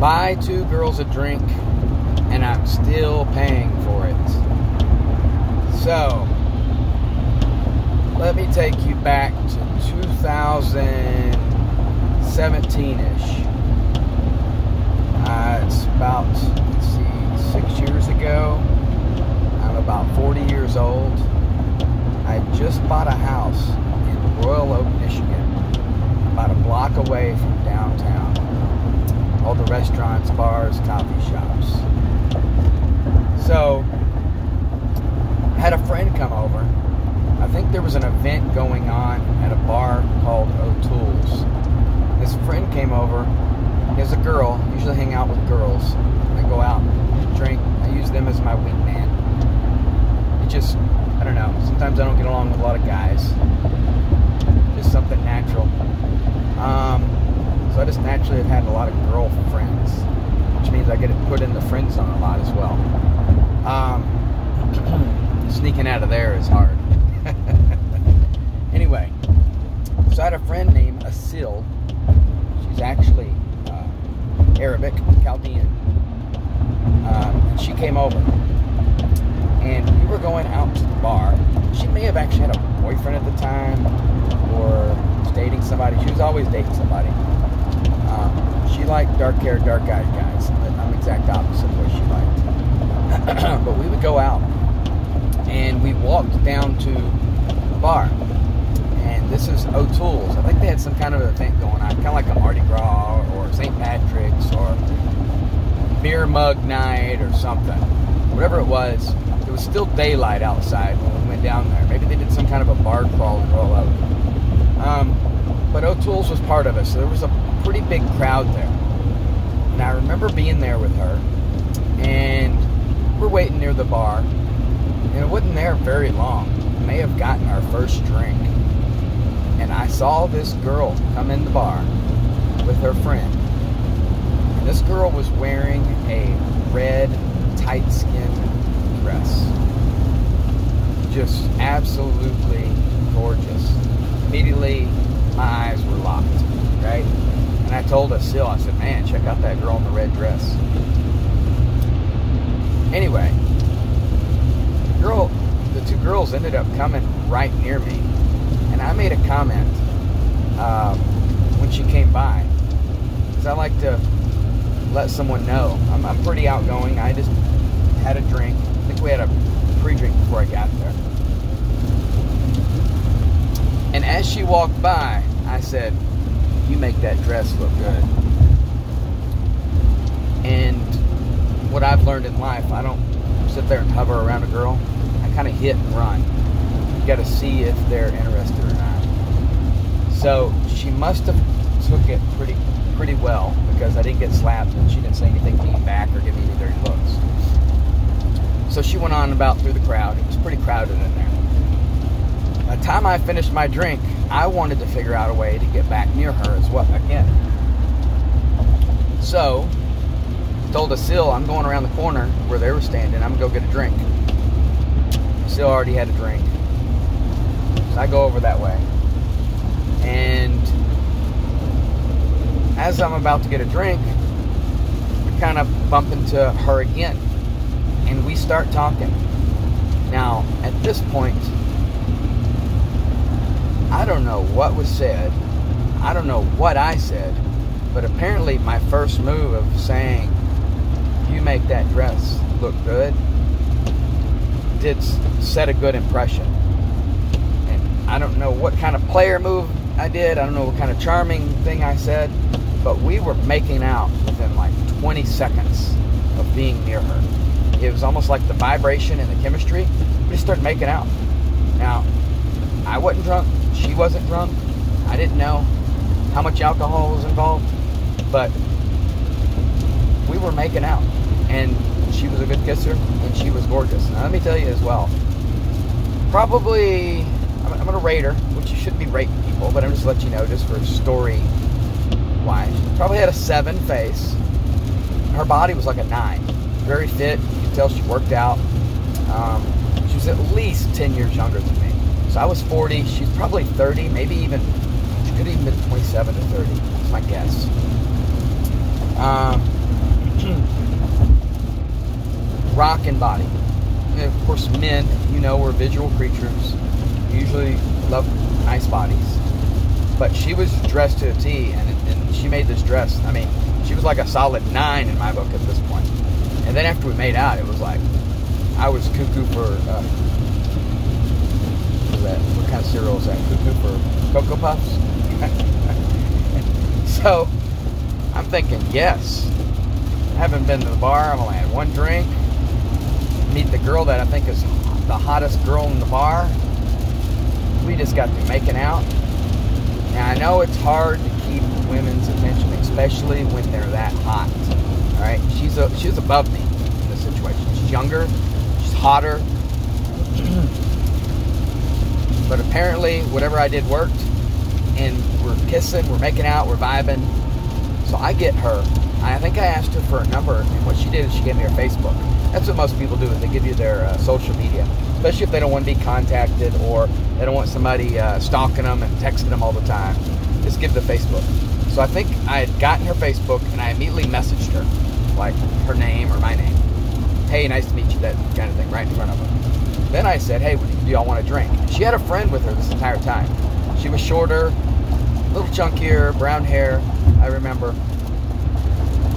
buy two girls a drink, and I'm still paying for it. So, let me take you back to 2017-ish. It's about, 6 years ago. I'm about 40 years old. I just bought a house in Royal Oak, Michigan, about a block away from downtown. All the restaurants, bars, coffee shops. So, I had a friend come over. I think there was an event going on at a bar called O'Toole's. This friend came over. He has a girl. I usually hang out with girls. I go out, drink. I use them as my wingman. It just, I don't know. Sometimes I don't get along with a lot of guys. Just something natural. So I just naturally have had a lot of girlfriends, which means I get put in the friend zone a lot as well. Sneaking out of there is hard. Anyway, so I had a friend named Asil. She's actually Arabic, Chaldean. And she came over. And we were going out to the bar. She may have actually had a boyfriend at the time, or was dating somebody. She was always dating somebody. She liked dark-haired, dark-eyed guys. I'm the exact opposite of what she liked. But we would go out, and we walked down to the bar. And this is O'Toole's. I think they had some kind of event going on, kind of like a Mardi Gras or St. Patrick's or beer mug night or something. Whatever it was still daylight outside when we went down there. Maybe they did some kind of a bar crawl and roll out. But O'Toole's was part of it, so there was a pretty big crowd there. And I remember being there with her, and we're waiting near the bar, and it wasn't there very long. We may have gotten our first drink. And I saw this girl come in the bar with her friend. And this girl was wearing a red, tight-skinned dress. Just absolutely gorgeous. Immediately, my eyes were locked, right? And I told Asil, I said, man, check out that girl in the red dress. Anyway, the two girls ended up coming right near me. And I made a comment when she came by, because I like to let someone know. I'm pretty outgoing. I just had a drink. I think we had a pre-drink before I got there. And as she walked by, I said, you make that dress look good. And what I've learned in life, I don't sit there and hover around a girl. I kind of hit and run. You got to see if they're interested or not. So she must have took it pretty well, because I didn't get slapped and she didn't say anything to me back or give me any dirty looks. So she went on about through the crowd. It was pretty crowded in there. By the time I finished my drink, I wanted to figure out a way to get back near her as well again. So told Asil, I'm going around the corner where they were standing. I'm going to go get a drink. Asil already had a drink. So I go over that way. And as I'm about to get a drink, we kind of bump into her again. And we start talking. Now, at this point, I don't know what was said. I don't know what I said. But apparently my first move of saying, you make that dress look good, did set a good impression. And I don't know what kind of player move I did. I don't know what kind of charming thing I said. But we were making out within like 20 seconds of being near her. It was almost like the vibration and the chemistry. We just started making out. Now, I wasn't drunk. She wasn't drunk. I didn't know how much alcohol was involved. But we were making out. And she was a good kisser. And she was gorgeous. Now, let me tell you as well. Probably, I'm going to rate her. Which you shouldn't be rating people. But I'm just letting you know, just for story-wise. She probably had a 7 face. Her body was like a 9. Very fit. You could tell she worked out. She was at least 10 years younger than me. So I was 40. She's probably 30. Maybe even, she could have even been 27 to 30. That's my guess. rockin' body. And of course, men, you know, we're visual creatures. We usually love nice bodies. But she was dressed to a T, and she made this dress. I mean, she was like a solid 9 in my book at this point. And then after we made out, it was like, I was cuckoo for, what kind of cereal is that? Cuckoo for Cocoa Puffs? So, I'm thinking, yes. I haven't been to the bar. I've only had one drink. Meet the girl that I think is the hottest girl in the bar. We just got to making out. Now, I know it's hard to keep women's attention, especially when they're that hot. All right? She's above me in this situation. She's younger. She's hotter. But apparently, whatever I did worked. And we're kissing, we're making out, we're vibing. So I get her. I think I asked her for a number, and what she did is she gave me her Facebook. That's what most people do, is they give you their social media, especially if they don't want to be contacted or they don't want somebody stalking them and texting them all the time. Just give the Facebook. So I think I had gotten her Facebook, and I immediately messaged her, like her name or my name. Hey, nice to meet you, that kind of thing, right in front of her. Then I said, hey, do y'all want a drink? She had a friend with her this entire time. She was shorter, a little chunkier, brown hair, I remember.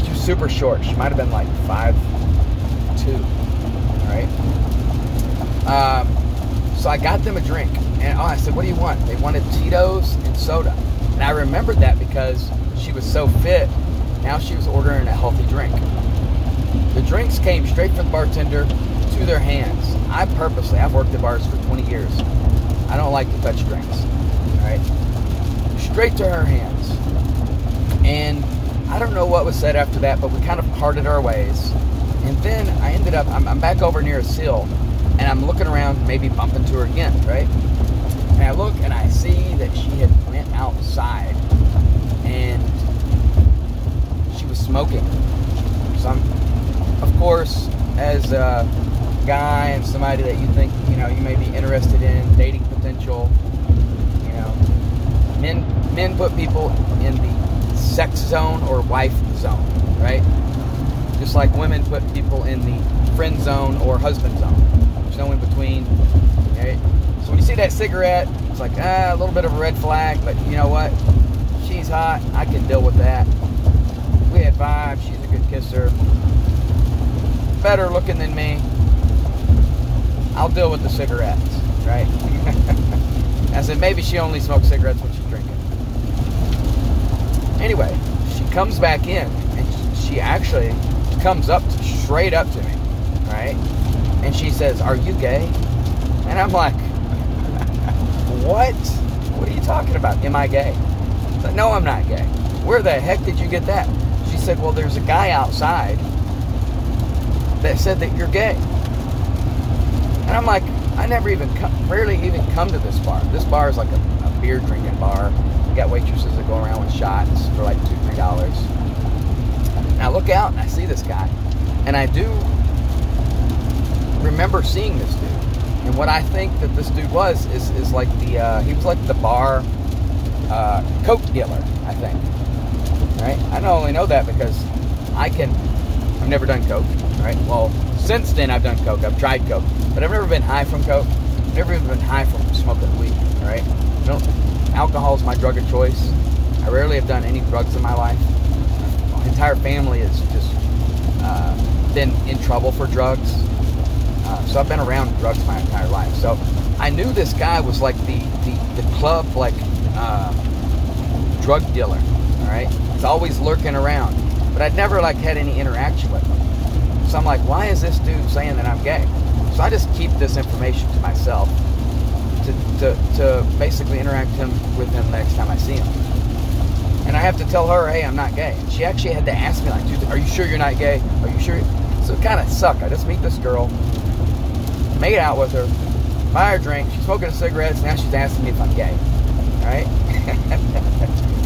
She was super short. She might have been like 5'2", right? So I got them a drink. And I said, what do you want? They wanted Tito's and soda. And I remembered that because she was so fit. Now she was ordering a healthy drink. The drinks came straight from the bartender to their hands. I've worked at bars for 20 years. I don't like to touch drinks. Right? Straight to her hands. And I don't know what was said after that, but we kind of parted our ways. And then I ended up, I'm back over near a sill, and I'm looking around, maybe bump into her again, right? And I look and I see that she had went outside and she was smoking. So of course, as a guy and somebody that you think, you know, you may be interested in, dating potential, men put people in the sex zone or wife zone, right? Just like women put people in the friend zone or husband zone. There's no in between, right? So when you see that cigarette, it's like, a little bit of a red flag, but you know what? She's hot. I can deal with that. We had vibes. She's a good kisser. Better looking than me. I'll deal with the cigarettes, right? I said, maybe she only smokes cigarettes when she's drinking. Anyway, she comes back in, and she actually comes up straight up to me, right? And she says, are you gay? And I'm like, what? What are you talking about? Am I gay? I said, no, I'm not gay. Where the heck did you get that? She said, well, there's a guy outside that said that you're gay. And I'm like, I rarely even come to this bar. This bar is like a beer drinking bar. You got waitresses that go around with shots for like $2, $3. And I look out and I see this guy. And I do remember seeing this dude. And what I think that this dude is like he was like the bar coke dealer, I think. Right? I don't only know that because I've never done coke, right? Well, since then I've done coke. I've tried coke. But I've never been high from coke. I've never even been high from smoking weed, right? Alcohol is my drug of choice. I rarely have done any drugs in my life. My entire family has just been in trouble for drugs. So I've been around drugs my entire life. So I knew this guy was like the club, like, drug dealer, all right? He's always lurking around. But I'd never, like, had any interaction with him. So I'm like, why is this dude saying that I'm gay? So I just keep this information to myself to basically interact with him next time I see him. And I have to tell her, hey, I'm not gay. And she actually had to ask me, like, dude, are you sure you're not gay? Are you sure? So it kind of sucked. I just meet this girl, made out with her, buy her a drink, she's smoking cigarettes, now she's asking me if I'm gay. All right?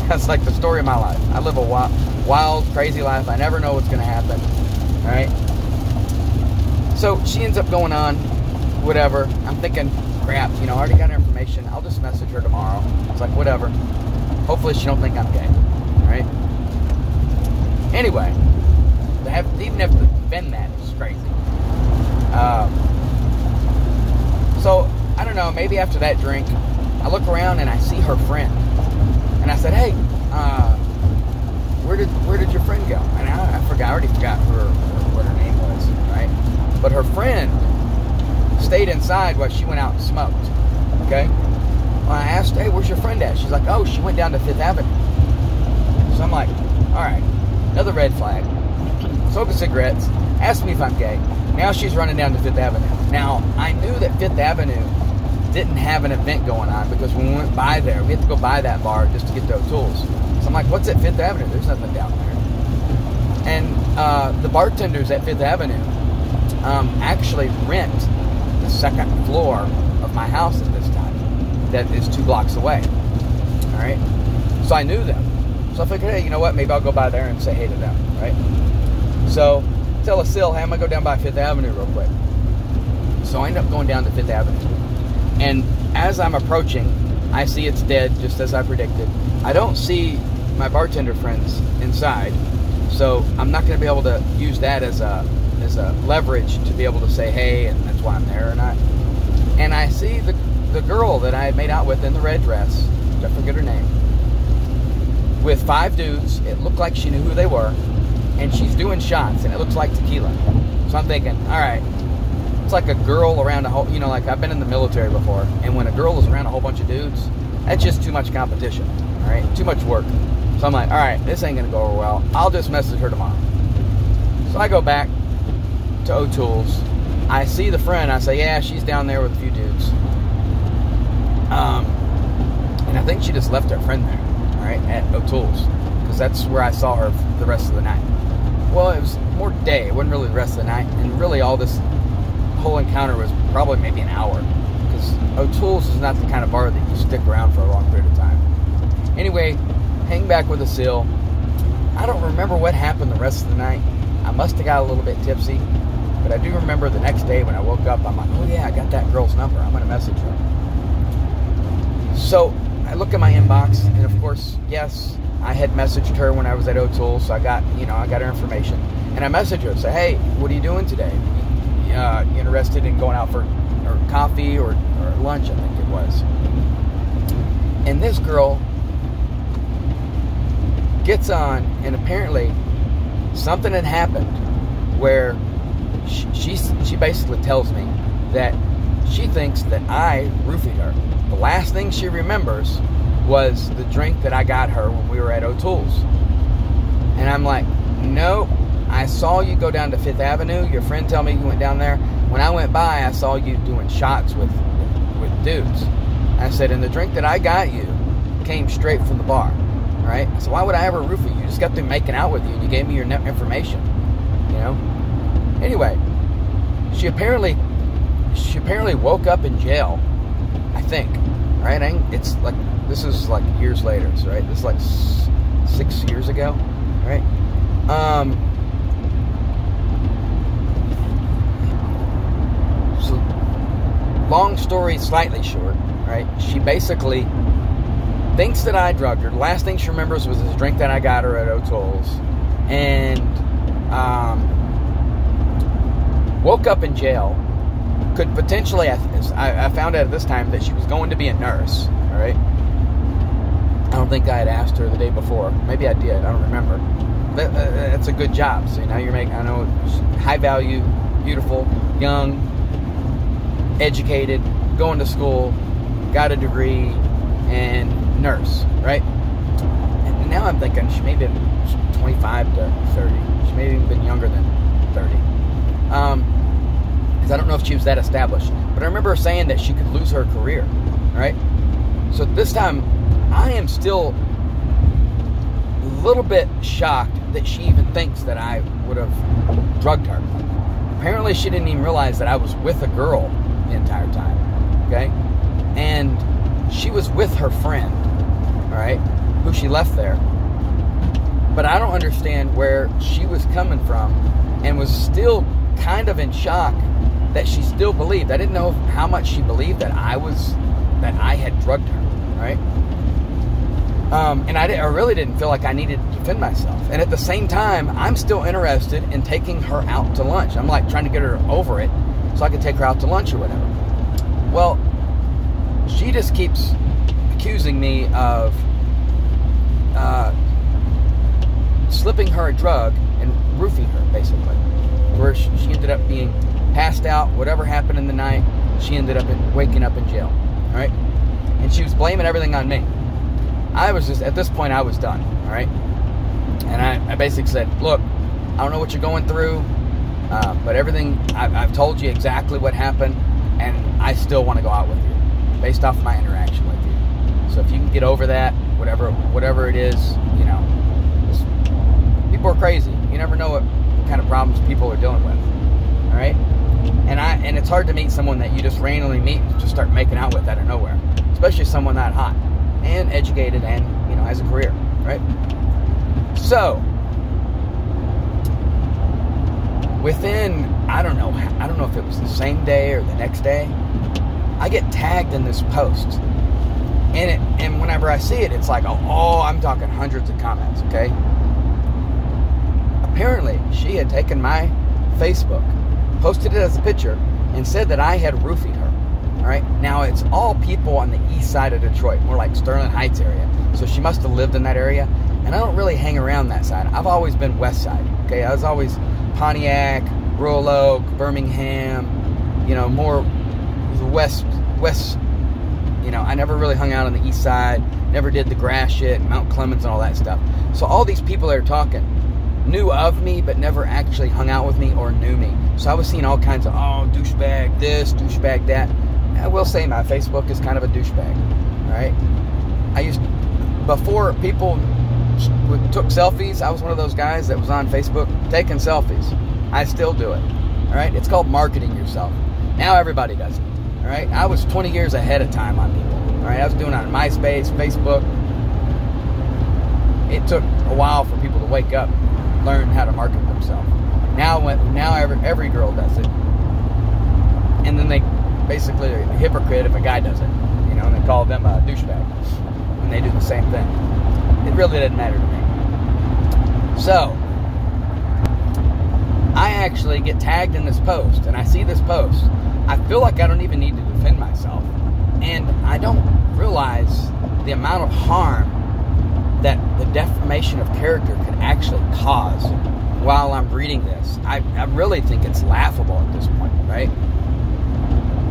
That's like the story of my life. I live a wild, crazy life. I never know what's going to happen. All right? So she ends up going on, whatever. I'm thinking, crap, I already got her information. I'll just message her tomorrow. It's like, whatever. Hopefully she don't think I'm gay. All right? Anyway, even if to defend that is crazy. So, I don't know, maybe after that drink, I look around and I see her friend. And I said, hey, where did your friend go? And I already forgot what her name was, right? But her friend stayed inside while she went out and smoked, okay? Well, I asked, hey, where's your friend at? She's like, oh, she went down to Fifth Avenue. So I'm like, all right, another red flag. Smoking cigarettes, asked me if I'm gay. Now she's running down to Fifth Avenue. Now, I knew that Fifth Avenue didn't have an event going on because when we went by there, we had to go by that bar just to get to O'Toole's. So I'm like, what's at Fifth Avenue? There's nothing down there. And the bartenders at Fifth Avenue actually rent the second floor of my house at this time. That is 2 blocks away. All right? So I knew them. So I figured, hey, you know what? Maybe I'll go by there and say hey to them, right? So tell Asil, hey, I'm going to go down by Fifth Avenue real quick. So I end up going down to Fifth Avenue. And as I'm approaching, I see it's dead, just as I predicted. I don't see my bartender friends inside, so I'm not going to be able to use that as a leverage to be able to say hey, and that's why I'm there or not. And I see the girl that I had made out with in the red dress, I forget her name, with 5 dudes. It looked like she knew who they were, and she's doing shots, and it looks like tequila. So I'm thinking, all right, it's like a girl around a whole, like I've been in the military before, and when a girl is around a whole bunch of dudes, that's just too much competition, all right? Too much work. So I'm like, all right, this ain't going to go over well. I'll just message her tomorrow. So I go back to O'Toole's. I see the friend. I say, yeah, she's down there with a few dudes. And I think she just left her friend there, all right, at O'Toole's, because that's where I saw her the rest of the night. Well, it was more day. It wasn't really the rest of the night. And really all this whole encounter was probably maybe an hour, because O'Toole's is not the kind of bar that you stick around for a long period of time. Anyway, hang back with Asil. I don't remember what happened the rest of the night. I must have got a little bit tipsy, but I do remember the next day when I woke up, I'm like, oh yeah, I got that girl's number. I'm going to message her. So I look at my inbox, and of course, yes, I had messaged her when I was at O'Toole, so I got her information. And I messaged her and said, hey, what are you doing today? You interested in going out for coffee or lunch, I think it was. And this girl gets on, and apparently something had happened where she basically tells me that she thinks that I roofied her. The last thing she remembers was the drink that I got her when we were at O'Toole's. And I'm like, no, I saw you go down to Fifth Avenue. Your friend told me you went down there. When I went by, I saw you doing shots with dudes. I said, and the drink that I got you came straight from the bar, right? So why would I ever roofie you? You just got through making out with you, and you gave me your information, Anyway, she apparently woke up in jail, I think, right? It's like, this is like years later, right? This is like 6 years ago, right? So, long story slightly short, right? She basically thinks that I drugged her. The last thing she remembers was this drink that I got her at O'Toole's, and woke up in jail. Could potentially, I found out at this time that she was going to be a nurse, all right? I don't think I had asked her the day before. Maybe I did. I don't remember. That's a good job. So now you're making, I know, high value, beautiful, young, educated, going to school, got a degree, and nurse, right? And now I'm thinking she may have been 25 to 30. She may have even been younger than 30. Because I don't know if she was that established. But I remember her saying that she could lose her career, right? So this time, I am still a little bit shocked that she even thinks that I would have drugged her. Apparently, she didn't even realize that I was with a girl the entire time, okay? And she was with her friend, all right, who she left there. But I don't understand where she was coming from, and was still kind of in shock that she still believed. I didn't know how much she believed that I had drugged her, right? And I really didn't feel like I needed to defend myself. And at the same time, I'm still interested in taking her out to lunch. I'm like trying to get her over it. so I could take her out to lunch or whatever. Well, she just keeps accusing me of slipping her a drug and roofing her, basically. Where she ended up being passed out, whatever happened in the night, she ended up waking up in jail. All right? And she was blaming everything on me. I was just, at this point, I was done. All right? And I basically said, look, I don't know what you're going through, but everything, I've told you exactly what happened, and I still want to go out with you, based off my interaction with you. So if you can get over that, whatever it is, you know, people are crazy. You never know what kind of problems people are dealing with. All right? And it's hard to meet someone that you just randomly meet and just start making out with out of nowhere, especially someone that hot and educated and, you know, has a career, right? So within, I don't know if it was the same day or the next day, I get tagged in this post. And whenever I see it, it's like, oh, I'm talking hundreds of comments, okay? Apparently, she had taken my Facebook, posted it as a picture, and said that I had roofied her. All right? Now, it's all people on the east side of Detroit, more like Sterling Heights area. So she must have lived in that area. And I don't really hang around that side. I've always been west side, okay? I was always Pontiac, Rural Oak, Birmingham, you know, more west, you know, I never really hung out on the east side, never did the grass shit, Mount Clemens and all that stuff. So all these people that are talking knew of me, but never actually hung out with me or knew me. So I was seeing all kinds of, oh, douchebag this, douchebag that. I will say my Facebook is kind of a douchebag, all right? Before people took selfies, I was one of those guys that was on Facebook taking selfies. I still do it, all right? It's called marketing yourself. Now everybody does it, all right? I was 20 years ahead of time on people, all right? I was doing it on MySpace, Facebook. It took a while for people to wake up and learn how to market themselves. Now every girl does it. And then they basically are a hypocrite if a guy does it, you know, and they call them a douchebag. And they do the same thing. It really didn't matter to me. So, I actually get tagged in this post, and I see this post. I feel like I don't even need to defend myself. And I don't realize the amount of harm that the defamation of character could actually cause while I'm reading this. I really think it's laughable at this point, right?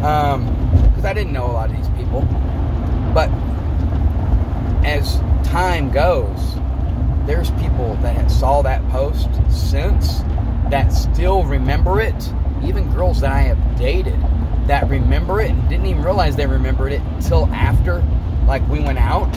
Because I didn't know a lot of these people. But as time goes, there's people that had saw that post since that still remember it. Even girls that I have dated that remember it and didn't even realize they remembered it until after, like, we went out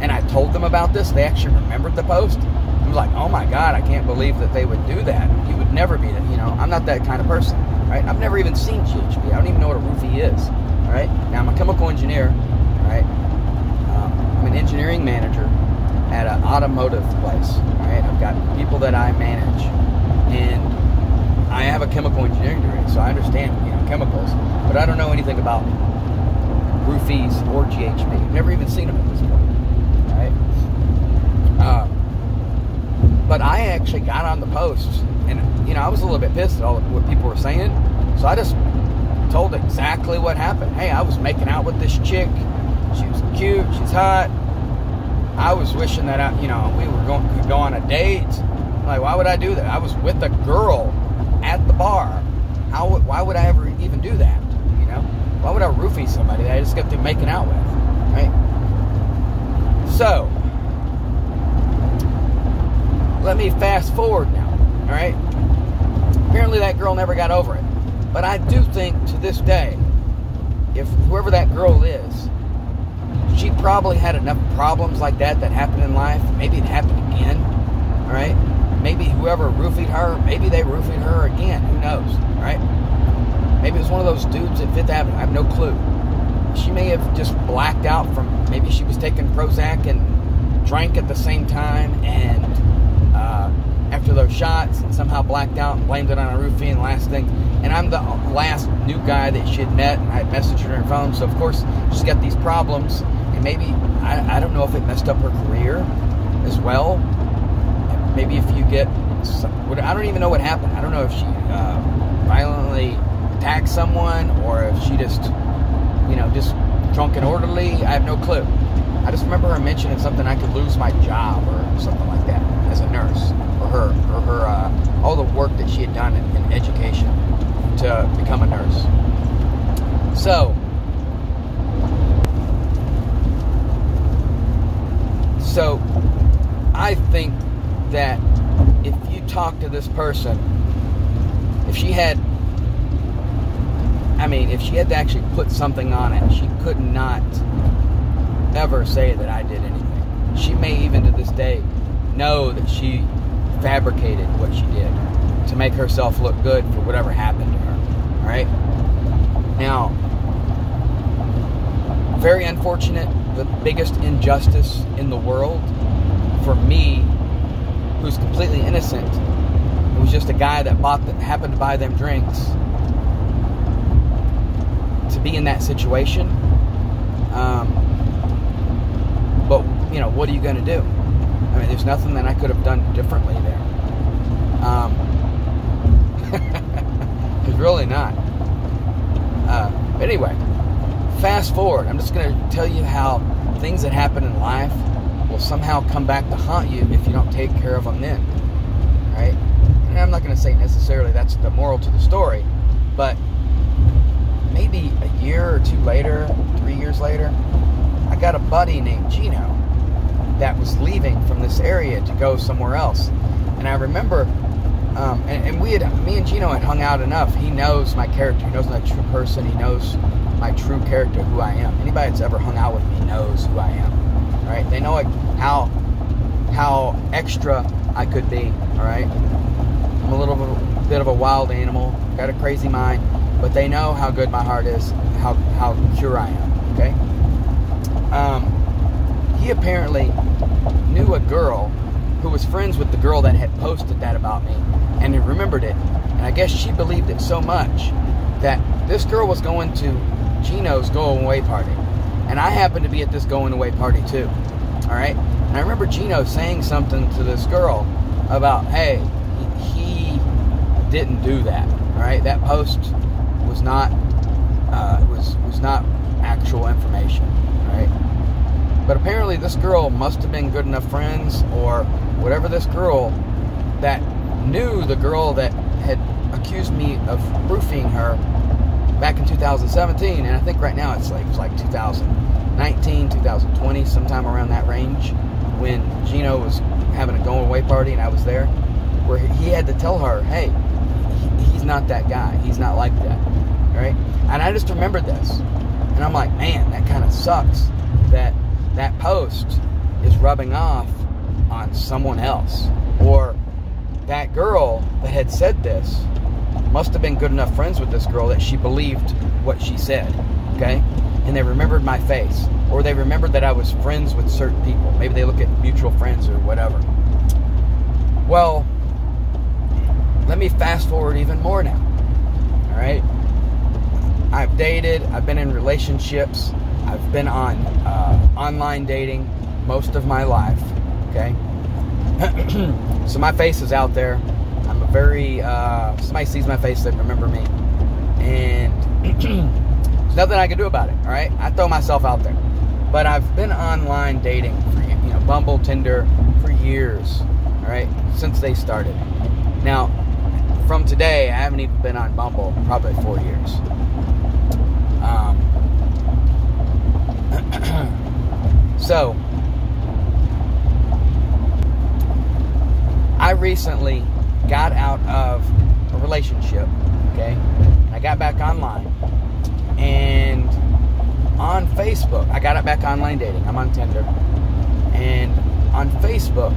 and I told them about this. They actually remembered the post. I was like, oh my God, I can't believe that they would do that. You would never be that, you know. I'm not that kind of person, right? I've never even seen GHB. I don't even know what a roofie is, all right? Now, I'm a chemical engineer, all right? I'm an engineering manager at an automotive place, all right? I've got people that I manage, and I have a chemical engineering degree, so I understand, you know, chemicals, but I don't know anything about roofies or GHB. I've never even seen them at this point, all right? But I actually got on the post, and, you know, I was a little bit pissed at all of what people were saying, so I just told exactly what happened. Hey, I was making out with this chick. She was cute. She's hot. I was wishing that we could go on a date. Like, why would I do that? I was with a girl at the bar. Why would I ever even do that? You know, why would I roofie somebody that I just got through making out with? Right? So, let me fast forward now. All right. Apparently, that girl never got over it. But I do think to this day, if whoever that girl is, she probably had enough problems like that happened in life. Maybe it happened again. All right. Maybe whoever roofied her, maybe they roofied her again. Who knows? All right. Maybe it was one of those dudes at Fifth Avenue. I have no clue. She may have just blacked out from, maybe she was taking Prozac and drank at the same time, and after those shots, and somehow blacked out and blamed it on a roofie and last thing. And I'm the last new guy that she had met, and I had messaged her on her phone, so of course she's got these problems, and maybe, I don't know if it messed up her career as well. Maybe if you get, I don't even know what happened. I don't know if she violently attacked someone or if she just, just drunk and orderly. I have no clue. I just remember her mentioning something, I could lose my job or something like that as a nurse, or her all the work that she had done in education to become a nurse. So I think that if you talk to this person, if she had to actually put something on it, she could not ever say that I did anything. She may even to this day know that she fabricated what she did to make herself look good for whatever happened to her. All right? Now, very unfortunate, the biggest injustice in the world for me, who's completely innocent. It was just a guy that happened to buy them drinks, to be in that situation. But, what are you going to do? I mean, there's nothing that I could have done differently there. There's really not. Anyway, fast forward. I'm just going to tell you how things that happen in life will somehow come back to haunt you if you don't take care of them then. Right? And I'm not going to say necessarily that's the moral to the story, but maybe a year or two later, 3 years later, I got a buddy named Gino that was leaving from this area to go somewhere else. And I remember, me and Gino had hung out enough. He knows my character. He knows my true person. He knows my true character, who I am. Anybody that's ever hung out with me knows who I am. Right? They know how extra I could be. All right? I'm a little bit of a wild animal. Got a crazy mind. But they know how good my heart is, how pure I am. Okay? He apparently knew a girl who was friends with the girl that had posted that about me, and he remembered it. And I guess she believed it so much that this girl was going to Gino's going away party, and I happened to be at this going away party too. All right, and I remember Gino saying something to this girl about, hey, he didn't do that. All right, that post was not was not actual information. All right. But apparently this girl must have been good enough friends, or whatever, this girl that knew the girl that had accused me of roofing her back in 2017, and I think right now it was like 2019, 2020, sometime around that range, when Gino was having a going away party and I was there, where he had to tell her, hey, he's not that guy. He's not like that. Right? And I just remembered this. And I'm like, man, that kind of sucks that post is rubbing off on someone else. Or that girl that had said this must have been good enough friends with this girl that she believed what she said. Okay? And they remembered my face. Or they remembered that I was friends with certain people. Maybe they look at mutual friends or whatever. Well, let me fast forward even more now. Alright? I've dated, I've been in relationships, I've been on online dating most of my life, okay? So my face is out there. I'm a very, somebody sees my face, they remember me. And there's nothing I can do about it, alright? I throw myself out there. But I've been online dating for, Bumble, Tinder, for years, alright? Since they started. Now, from today, I haven't even been on Bumble in probably 4 years. So, I recently got out of a relationship, okay? And I got back online. And on Facebook, I got back online dating. I'm on Tinder. And on Facebook,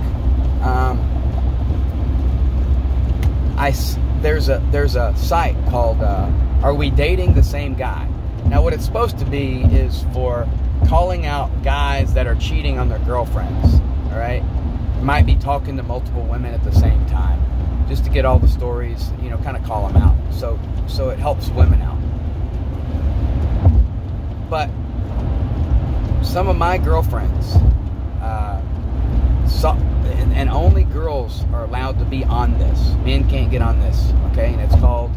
there's a site called Are We Dating the Same Guy? Now what it's supposed to be is for calling out guys that are cheating on their girlfriends. Alright? Might be talking to multiple women at the same time. Just to get all the stories, kind of call them out. So it helps women out. But some of my girlfriends, and only girls are allowed to be on this. Men can't get on this, okay? And it's called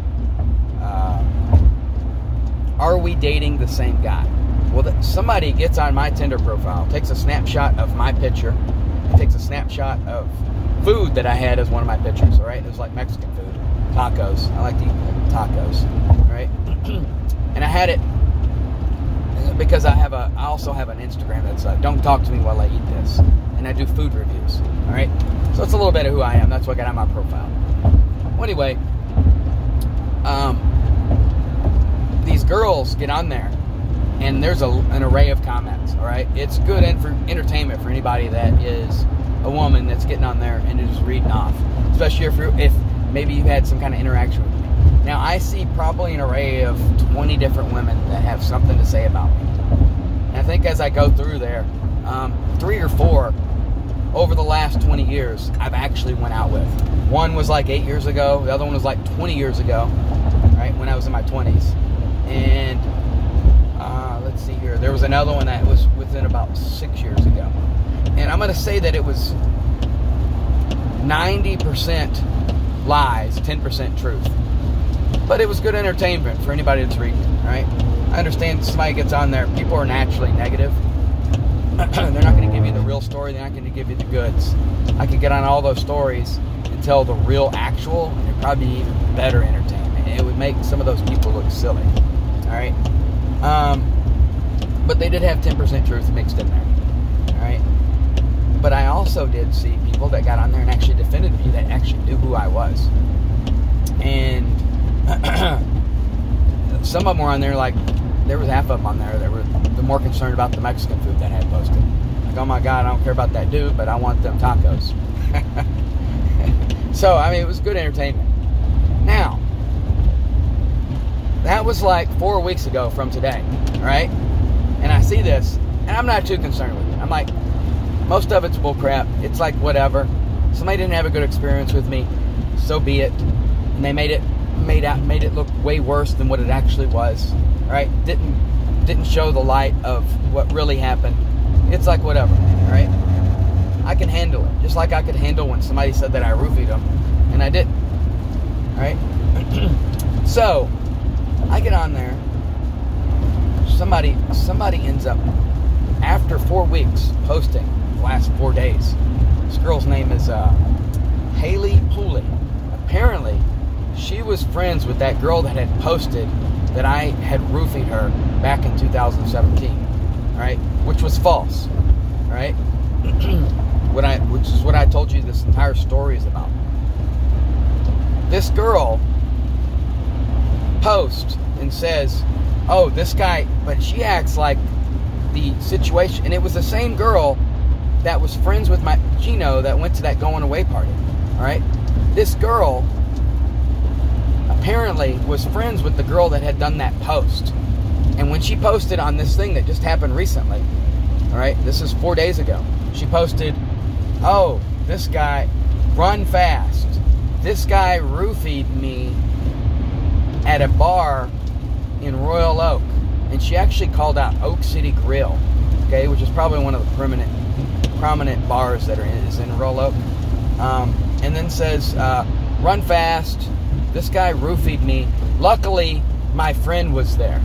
are we dating the same guy? Well, somebody gets on my Tinder profile, takes a snapshot of my picture, takes a snapshot of food that I had as one of my pictures, all right? It was like Mexican food, tacos. I like to eat tacos, all right? And I had it because I also have an Instagram that's don't talk to me while I eat this, and I do food reviews, all right? So it's a little bit of who I am. That's what I got on my profile. Well, anyway, these girls get on there, and there's an array of comments, all right? It's good entertainment for anybody that is a woman that's getting on there and is reading off, especially if maybe you had some kind of interaction with me. Now, I see probably an array of 20 different women that have something to say about me. And I think as I go through there, 3 or 4 over the last 20 years I've actually went out with. One was like 8 years ago. The other one was like 20 years ago, right, when I was in my 20s. And let's see here. There was another one that was within about 6 years ago. And I'm going to say that it was 90% lies, 10% truth. But it was good entertainment for anybody that's reading, right? I understand somebody gets on there. People are naturally negative. They're not going to give you the real story. They're not going to give you the goods. I could get on all those stories and tell the real actual, and it'd probably be even better entertainment. It would make some of those people look silly, all right? But they did have 10% truth mixed in there, all right? But I also did see people that got on there and actually defended me, that actually knew who I was. And some of them were on there, like, there was half of them on there that were more concerned about the Mexican food that I had posted. Like, oh my God, I don't care about that dude, but I want them tacos. So, I mean, it was good entertainment. Now, that was like 4 weeks ago from today, right? And I see this, and I'm not too concerned with it. I'm like, most of it's bullcrap. It's like, whatever. Somebody didn't have a good experience with me, so be it. And they made it look way worse than what it actually was, right? Didn't show the light of what really happened. It's like, whatever, right? I can handle it, just like I could handle when somebody said that I roofied them, and I didn't, right? So I get on there. Somebody ends up, after 4 weeks posting, the last 4 days. This girl's name is Haley Pullman. Apparently, she was friends with that girl that had posted that I had roofied her back in 2017, right? Which was false, right? Which is what I told you this entire story is about. This girl posts and says, oh, this guy, but she acts like the situation, and it was the same girl that was friends with my Gino that went to that going away party, all right? This girl apparently was friends with the girl that had done that post. And when she posted on this thing that just happened recently, all right, this is 4 days ago, she posted, oh, this guy, run fast. This guy roofied me at a bar in Royal Oak. And she actually called out Oak City Grill, okay, which is probably one of the prominent bars that is in Royal Oak. And then says, run fast. This guy roofied me. Luckily, my friend was there.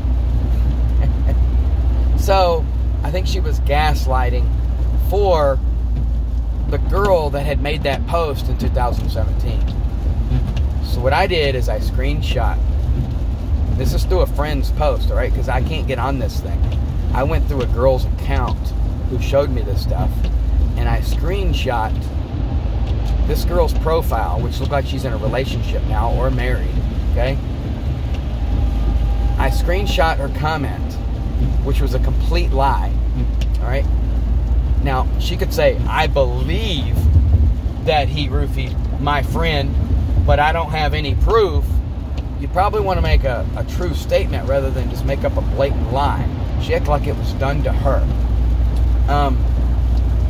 So, I think she was gaslighting for the girl that had made that post in 2017. So what I did is I screenshot. This is through a friend's post, all right? Because I can't get on this thing. I went through a girl's account who showed me this stuff, and I screenshot this girl's profile, which looked like she's in a relationship now or married, okay? I screenshot her comment, which was a complete lie, all right? Now, she could say, I believe that he roofied my friend, but I don't have any proof. You probably want to make a true statement rather than just make up a blatant lie. She acted like it was done to her.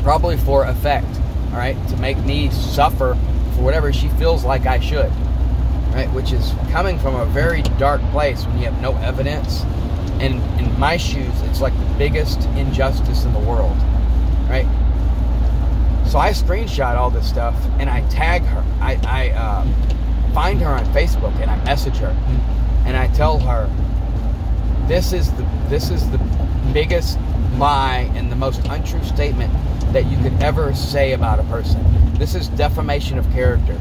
Probably for effect, all right, to make me suffer for whatever she feels like I should, right, which is coming from a very dark place when you have no evidence. And in my shoes, it's like the biggest injustice in the world, right? So I screenshot all this stuff and I tag her. I find her on Facebook and I message her and I tell her, This is the biggest lie and the most untrue statement that you could ever say about a person. This is defamation of character.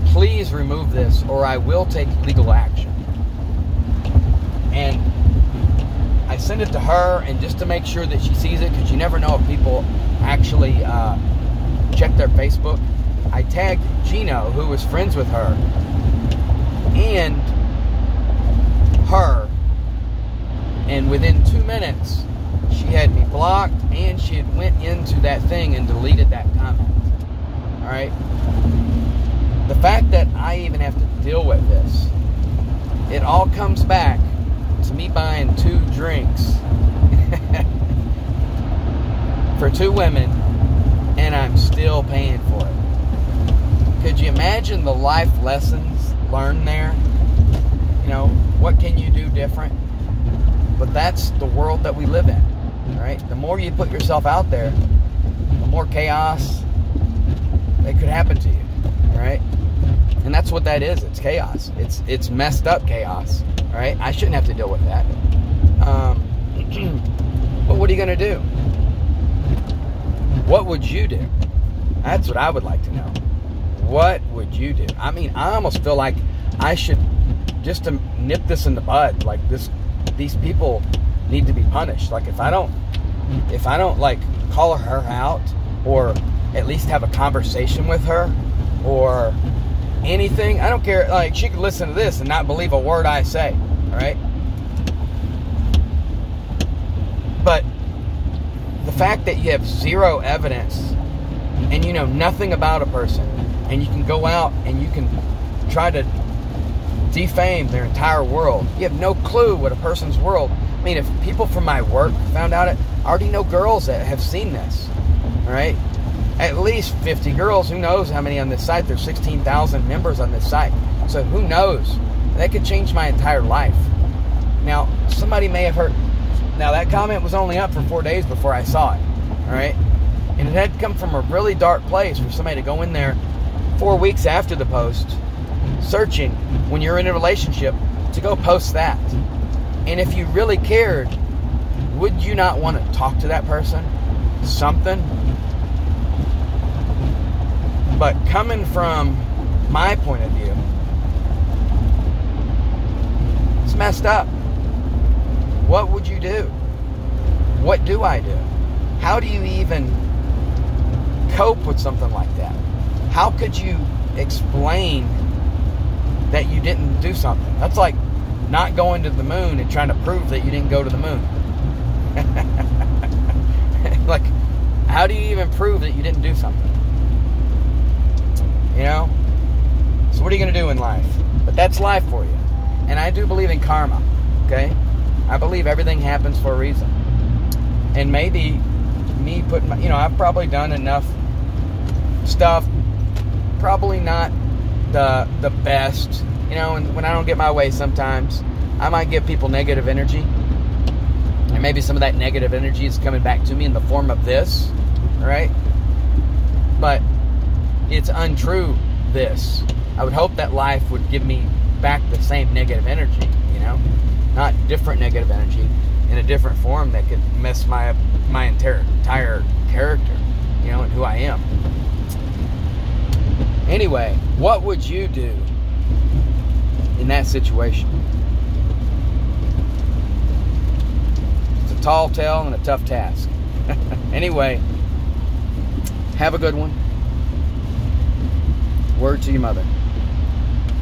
Please remove this, or I will take legal action. And I send it to her, and just to make sure that she sees it, because you never know if people actually check their Facebook, I tagged Gino, who was friends with her, and her, and within 2 minutes she had me blocked, and she had went into that thing and deleted that comment. Alright? The fact that I even have to deal with this, it all comes back to me buying 2 drinks for 2 women, and I'm still paying for it. Could you imagine the life lessons learned there? You know, what can you do different? But that's the world that we live in, right? The more you put yourself out there, the more chaos that could happen to you, right? And that's what that is. It's chaos. It's messed up chaos, right? I shouldn't have to deal with that. But what are you going to do? What would you do? That's what I would like to know. What would you do? I mean, I almost feel like I should, just to nip this in the bud, like these people need to be punished. Like if I don't like call her out, or at least have a conversation with her, or anything, I don't care. Like, she could listen to this and not believe a word I say, all right? But the fact that you have zero evidence and you know nothing about a person, and you can go out and you can try to defame their entire world. You have no clue what a person's world. I mean, if people from my work found out it, I already know girls that have seen this, all right? At least 50 girls. Who knows how many on this site? There's 16,000 members on this site. So who knows? That could change my entire life. Now, somebody may have heard. Now, that comment was only up for 4 days before I saw it. All right? And it had come from a really dark place for somebody to go in there 4 weeks after the post, searching when you're in a relationship, to go post that. And if you really cared, would you not want to talk to that person? Something? But coming from my point of view, it's messed up. What would you do? What do I do? How do you even cope with something like that? How could you explain that you didn't do something? That's like not going to the moon and trying to prove that you didn't go to the moon. Like, how do you even prove that you didn't do something? You know? So what are you going to do in life? But that's life for you. And I do believe in karma. Okay? I believe everything happens for a reason. And maybe me putting my, I've probably done enough stuff, probably not the best, and when I don't get my way sometimes, I might give people negative energy. And maybe some of that negative energy is coming back to me in the form of this, right? But it's untrue, this. I would hope that life would give me back the same negative energy, not different negative energy in a different form that could mess my entire character, and who I am. Anyway, what would you do in that situation? It's a tall tale and a tough task. Anyway, have a good one. Word to your mother.